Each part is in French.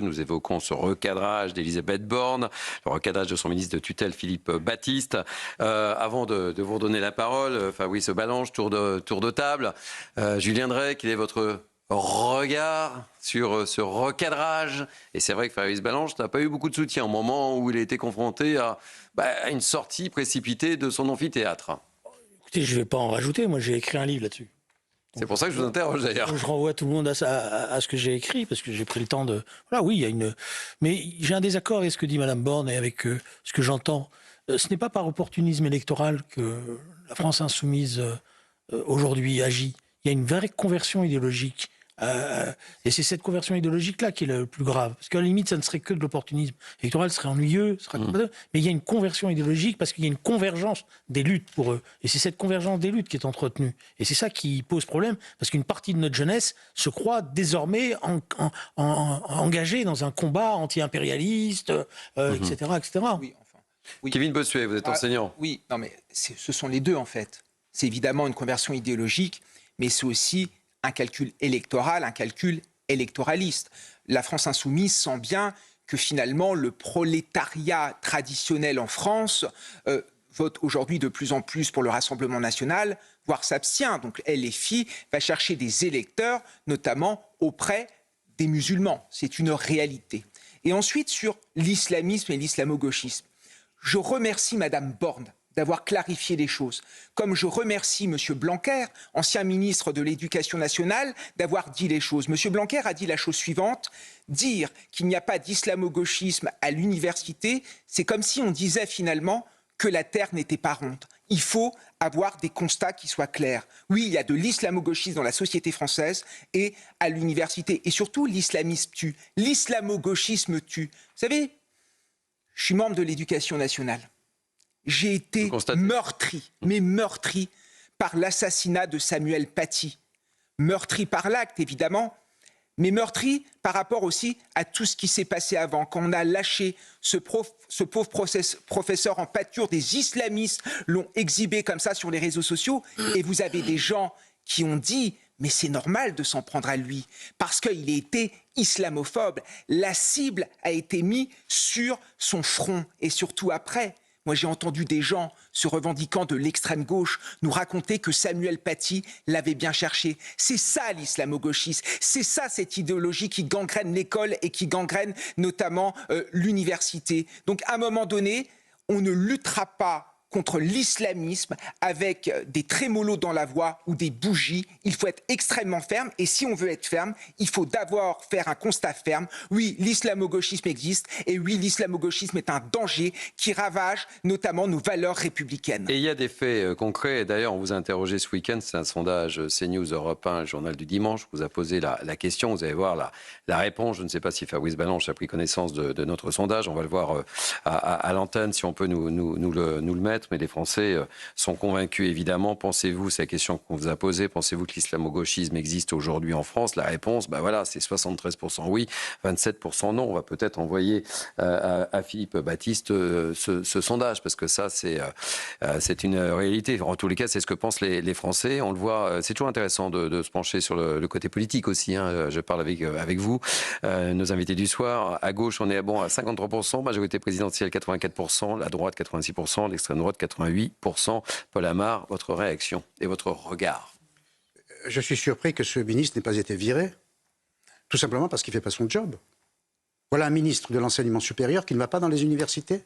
Nous évoquons ce recadrage d'Elisabeth Borne, le recadrage de son ministre de tutelle Philippe Baptiste. Avant de vous redonner la parole, Fabrice Balanche, tour de table. Julien Drey, quel est votre regard sur ce recadrage? Et c'est vrai que Fabrice Balanche n'a pas eu beaucoup de soutien au moment où il a été confronté à une sortie précipitée de son amphithéâtre. Écoutez, je ne vais pas en rajouter, moi j'ai écrit un livre là-dessus. C'est pour ça que je vous interroge d'ailleurs. Je renvoie tout le monde à ce que j'ai écrit, parce que j'ai pris le temps de... Voilà, oui, il y a une... Mais j'ai un désaccord avec ce que dit Mme Borne et avec ce que j'entends. Ce n'est pas par opportunisme électoral que la France insoumise aujourd'hui agit. Il y a une vraie conversion idéologique. Et c'est cette conversion idéologique-là qui est le plus grave. Parce qu'à la limite, ça ne serait que de l'opportunisme électoral, ce serait ennuyeux, mais il y a une conversion idéologique parce qu'il y a une convergence des luttes pour eux. Et c'est cette convergence des luttes qui est entretenue. Et c'est ça qui pose problème, parce qu'une partie de notre jeunesse se croit désormais engagée dans un combat anti-impérialiste, etc., etc. Oui, enfin, oui. Kevin Bossuet, vous êtes enseignant. Oui, non, mais ce sont les deux, en fait. C'est évidemment une conversion idéologique, mais c'est aussi un calcul électoral, un calcul électoraliste. La France insoumise sent bien que finalement le prolétariat traditionnel en France vote aujourd'hui de plus en plus pour le Rassemblement national, voire s'abstient. Donc LFI va chercher des électeurs, notamment auprès des musulmans. C'est une réalité. Et ensuite, sur l'islamisme et l'islamo-gauchisme, je remercie Mme Borne d'avoir clarifié les choses. Comme je remercie M. Blanquer, ancien ministre de l'Éducation nationale, d'avoir dit les choses. M. Blanquer a dit la chose suivante: dire qu'il n'y a pas d'islamo-gauchisme à l'université, c'est comme si on disait finalement que la Terre n'était pas ronde. Il faut avoir des constats qui soient clairs. Oui, il y a de l'islamo-gauchisme dans la société française et à l'université. Et surtout, l'islamisme tue. L'islamo-gauchisme tue. Vous savez, je suis membre de l'Éducation nationale. J'ai été meurtri, mais meurtri par l'assassinat de Samuel Paty. Meurtri par l'acte, évidemment, mais meurtri par rapport aussi à tout ce qui s'est passé avant. Quand on a lâché ce pauvre professeur en pâture, des islamistes l'ont exhibé comme ça sur les réseaux sociaux, et vous avez des gens qui ont dit « mais c'est normal de s'en prendre à lui, parce qu'il a été islamophobe ». La cible a été mise sur son front, et surtout après. Moi, j'ai entendu des gens se revendiquant de l'extrême gauche nous raconter que Samuel Paty l'avait bien cherché. C'est ça l'islamo-gauchisme, c'est ça cette idéologie qui gangrène l'école et qui gangrène notamment l'université. Donc, à un moment donné, on ne luttera pas contre l'islamisme avec des trémolos dans la voix ou des bougies. Il faut être extrêmement ferme, et si on veut être ferme, il faut d'abord faire un constat ferme. Oui, l'islamo-gauchisme existe, et oui, l'islamo-gauchisme est un danger qui ravage notamment nos valeurs républicaines. Et il y a des faits concrets. D'ailleurs, on vous a interrogé ce week-end, c'est un sondage CNews Europe 1, journal du dimanche, vous a posé la question, vous allez voir la réponse. Je ne sais pas si Fabrice Balanche a pris connaissance de notre sondage, on va le voir à l'antenne, si on peut nous le mettre. Mais les Français sont convaincus, évidemment. Pensez-vous, c'est la question qu'on vous a posée, pensez-vous que l'islamo-gauchisme existe aujourd'hui en France? La réponse, voilà, c'est 73% oui, 27% non. On va peut-être envoyer à Philippe Baptiste ce sondage, parce que ça, c'est une réalité. En tous les cas, c'est ce que pensent les Français. On le voit, c'est toujours intéressant de se pencher sur le côté politique aussi. Je parle avec vous, nos invités du soir. À gauche, on est à 53%, majorité présidentielle 84%, la droite 86%, l'extrême droite 88%. Paul Amar, votre réaction et votre regard? Je suis surpris que ce ministre n'ait pas été viré, tout simplement parce qu'il ne fait pas son job. Voilà un ministre de l'enseignement supérieur qui ne va pas dans les universités,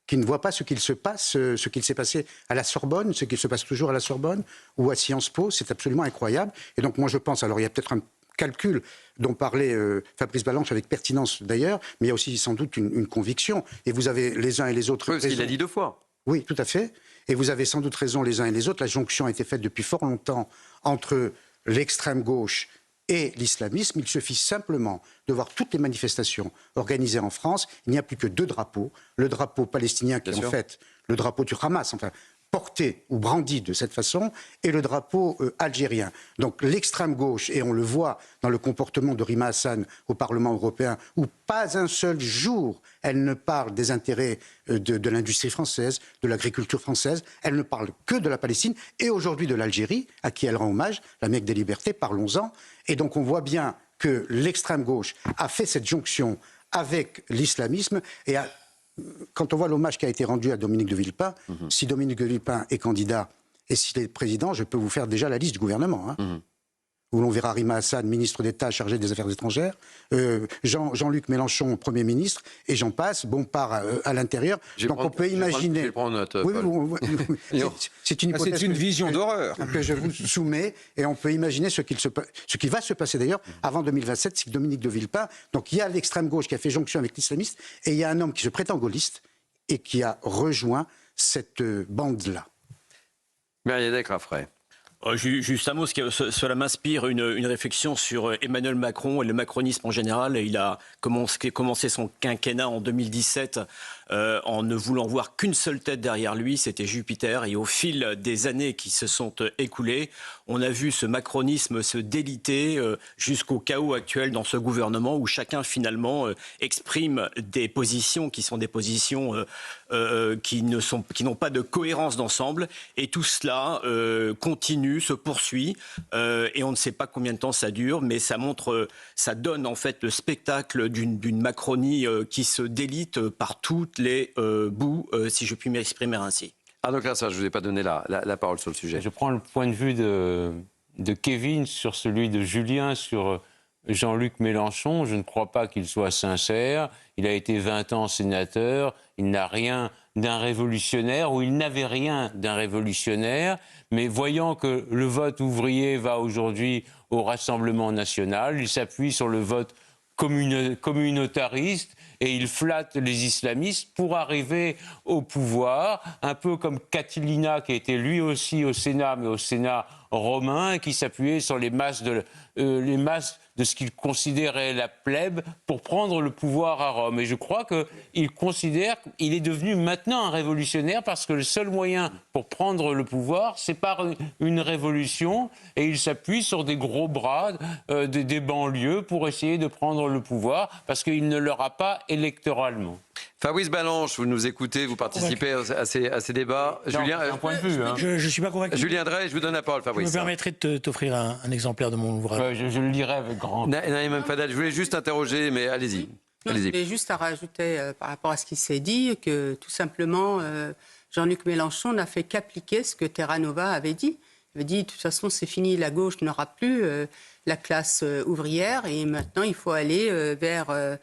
qui ne voit pas ce qu'il se passe, ce qu'il s'est passé à la Sorbonne, ce qu'il se passe toujours à la Sorbonne ou à Sciences Po. C'est absolument incroyable. Et donc moi je pense, alors il y a peut-être un calcul dont parlait Fabrice Balanche avec pertinence d'ailleurs, mais il y a aussi sans doute une conviction. Et vous avez les uns et les autres... Oui, parce qu'il l'a dit 2 fois. Oui, tout à fait. Et vous avez sans doute raison les uns et les autres. La jonction a été faite depuis fort longtemps entre l'extrême gauche et l'islamisme. Il suffit simplement de voir toutes les manifestations organisées en France. Il n'y a plus que 2 drapeaux. Le drapeau palestinien qui est en fait le drapeau du Hamas, enfin porté ou brandi de cette façon, et le drapeau algérien. Donc l'extrême gauche, et on le voit dans le comportement de Rima Hassan au Parlement européen, où pas un seul jour elle ne parle des intérêts de l'industrie française, de l'agriculture française, elle ne parle que de la Palestine, et aujourd'hui de l'Algérie, à qui elle rend hommage, la Mecque des libertés, parlons-en. Et donc on voit bien que l'extrême gauche a fait cette jonction avec l'islamisme et quand on voit l'hommage qui a été rendu à Dominique de Villepin, si Dominique de Villepin est candidat et s'il est président, je peux vous faire déjà la liste du gouvernement. Où l'on verra Rima Hassan, ministre d'État chargé des Affaires étrangères, Jean-Luc Mélenchon, Premier ministre, et j'en passe, Bompard à l'intérieur. Donc on peut imaginer... Je vais prendre note. C'est une hypothèse. C'est une vision d'horreur que je vous soumets, et on peut imaginer ce qui va se passer d'ailleurs avant 2027, c'est que Dominique de Villepin, donc il y a l'extrême gauche qui a fait jonction avec l'islamiste, et il y a un homme qui se prétend gaulliste, et qui a rejoint cette bande-là. Mériadec Raffray. Juste un mot, cela m'inspire une réflexion sur Emmanuel Macron et le macronisme en général. Il a commencé son quinquennat en 2017 en ne voulant voir qu'une seule tête derrière lui, c'était Jupiter. Et au fil des années qui se sont écoulées, on a vu ce macronisme se déliter jusqu'au chaos actuel dans ce gouvernement où chacun finalement exprime des positions qui sont des positions qui n'ont pas de cohérence d'ensemble. Et tout cela continue, se poursuit et on ne sait pas combien de temps ça dure, mais ça donne en fait le spectacle d'une Macronie qui se délite par toutes les bouts, si je puis m'exprimer ainsi. Donc là, ça, je ne vous ai pas donné la parole sur le sujet. Je prends le point de vue de Kevin sur celui de Julien sur Jean-Luc Mélenchon. Je ne crois pas qu'il soit sincère. Il a été 20 ans sénateur. Il n'a rien d'un révolutionnaire, ou il n'avait rien d'un révolutionnaire. Mais voyant que le vote ouvrier va aujourd'hui au Rassemblement national, il s'appuie sur le vote communautariste et il flatte les islamistes pour arriver au pouvoir, un peu comme Catilina qui était lui aussi au Sénat, mais au Sénat romain, qui s'appuyait sur les masses de ce qu'il considérait la plèbe pour prendre le pouvoir à Rome. Et je crois qu'il considère qu'il est devenu maintenant un révolutionnaire parce que le seul moyen pour prendre le pouvoir, c'est par une révolution, et il s'appuie sur des gros bras des banlieues pour essayer de prendre le pouvoir parce qu'il ne l'aura pas électoralement. Fabrice Balanche, vous nous écoutez, vous participez à ces débats. Non, Julien, un point de vue. Hein. Je ne suis pas convaincu. Julien Drey, je vous donne la parole, Je Fabrice. me permettrai de t'offrir un exemplaire de mon ouvrage. Je le lirai avec grand... Naïm Fadel, je voulais juste interroger, mais allez-y. Non, je voulais juste à rajouter par rapport à ce qui s'est dit que tout simplement Jean-Luc Mélenchon n'a fait qu'appliquer ce que Terra Nova avait dit. Il avait dit de toute façon c'est fini, la gauche n'aura plus la classe ouvrière et maintenant il faut aller vers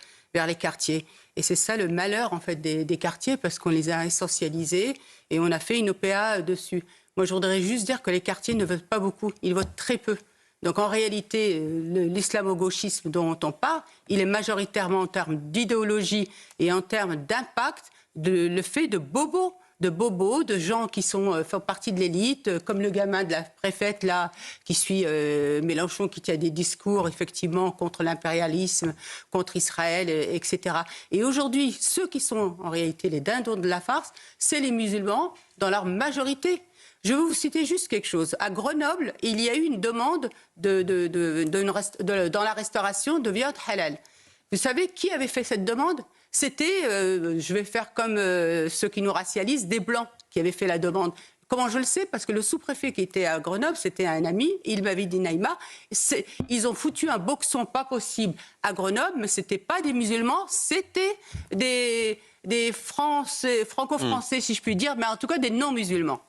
les quartiers. Et c'est ça le malheur en fait des quartiers parce qu'on les a essentialisés et on a fait une OPA dessus. Moi je voudrais juste dire que les quartiers ne votent pas beaucoup, ils votent très peu. Donc en réalité, l'islamo-gauchisme dont on parle, il est majoritairement en termes d'idéologie et en termes d'impact le fait de bobos, de gens qui font partie de l'élite, comme le gamin de la préfète là, qui suit Mélenchon, qui tient des discours effectivement contre l'impérialisme, contre Israël, etc. Et aujourd'hui, ceux qui sont en réalité les dindons de la farce, c'est les musulmans dans leur majorité. Je vais vous citer juste quelque chose. À Grenoble, il y a eu une demande dans la restauration de viande halal. Vous savez qui avait fait cette demande ? C'était, je vais faire comme ceux qui nous racialisent, des Blancs qui avaient fait la demande. Comment je le sais ? Parce que le sous-préfet qui était à Grenoble, c'était un ami, il m'avait dit Naïma, ils ont foutu un boxon pas possible à Grenoble, mais ce n'était pas des musulmans, c'était des franco-français, si je puis dire, mais en tout cas des non-musulmans.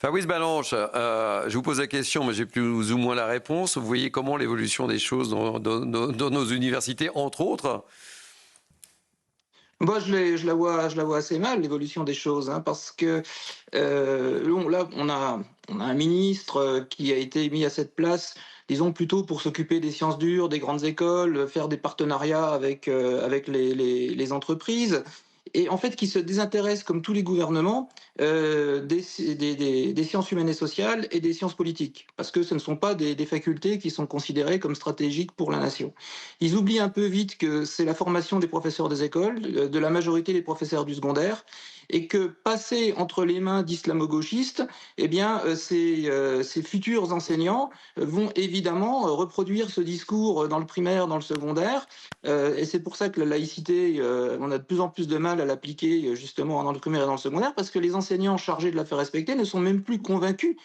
Fabrice Balanche, je vous pose la question, mais j'ai plus ou moins la réponse. Vous voyez comment l'évolution des choses dans nos universités, entre autres ? Moi, je la vois assez mal, l'évolution des choses, hein, parce que là, on a un ministre qui a été mis à cette place, disons, plutôt pour s'occuper des sciences dures, des grandes écoles, faire des partenariats avec les entreprises, et en fait qui se désintéresse, comme tous les gouvernements, des sciences humaines et sociales et des sciences politiques, parce que ce ne sont pas des facultés qui sont considérées comme stratégiques pour la nation. Ils oublient un peu vite que c'est la formation des professeurs des écoles, de la majorité des professeurs du secondaire, et que passer entre les mains d'islamo-gauchistes, eh bien, ces futurs enseignants vont évidemment reproduire ce discours dans le primaire, dans le secondaire, et c'est pour ça que la laïcité, on a de plus en plus de mal à l'appliquer justement dans le primaire et dans le secondaire, parce que les enseignants chargés de la faire respecter ne sont même plus convaincus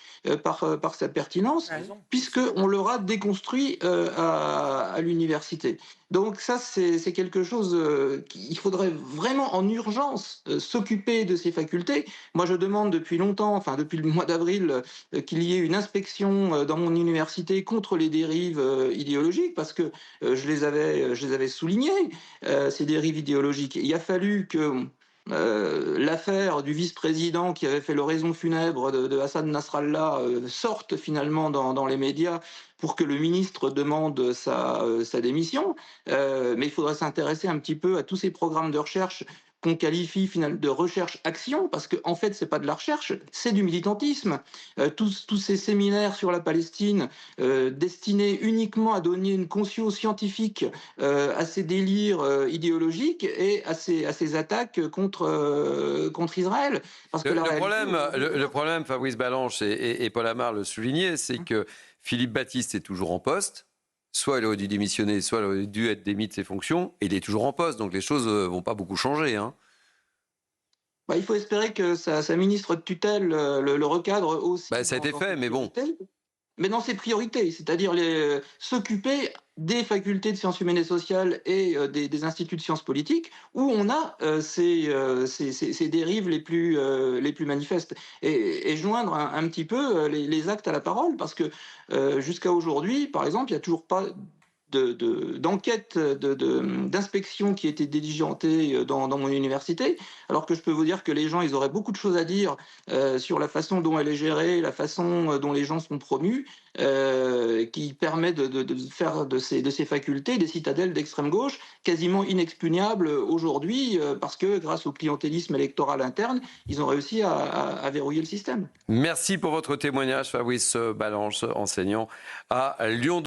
par sa pertinence, puisqu'on l'aura déconstruit à l'université. Donc ça, c'est quelque chose qu'il faudrait vraiment en urgence s'occuper de ces facultés. Moi, je demande depuis longtemps, enfin depuis le mois d'avril, qu'il y ait une inspection dans mon université contre les dérives idéologiques, parce que je les avais soulignées, ces dérives idéologiques. Il a fallu que l'affaire du vice-président qui avait fait l'oraison funèbre de Hassan Nasrallah sorte finalement dans les médias pour que le ministre demande sa démission. Mais il faudrait s'intéresser un petit peu à tous ces programmes de recherche qu'on qualifie finalement de recherche-action, parce qu'en fait, c'est pas de la recherche, c'est du militantisme. Tous ces séminaires sur la Palestine destinés uniquement à donner une conscience scientifique à ces délires idéologiques et à ces attaques contre Israël. Parce que le problème, Fabrice Balanche et Paul Amar le soulignaient, c'est que Philippe Baptiste est toujours en poste. Soit il aurait dû démissionner, soit il aurait dû être démis de ses fonctions, et il est toujours en poste, donc les choses ne vont pas beaucoup changer. Hein. Bah, il faut espérer que sa ministre de tutelle le recadre aussi. Ça a été fait, mais bon. Mais dans ses priorités, c'est-à-dire s'occuper des facultés de sciences humaines et sociales et des instituts de sciences politiques, où on a ces dérives les plus manifestes, et joindre un petit peu les actes à la parole, parce que jusqu'à aujourd'hui, par exemple, il n'y a toujours pas d'enquête, d'inspection qui a été diligentée dans mon université, alors que je peux vous dire que les gens, ils auraient beaucoup de choses à dire sur la façon dont elle est gérée, la façon dont les gens sont promus, qui permet de faire de ces facultés des citadelles d'extrême gauche quasiment inexpugnables aujourd'hui, parce que grâce au clientélisme électoral interne, ils ont réussi à verrouiller le système. Merci pour votre témoignage, Fabrice Balanche, enseignant à Lyon 2.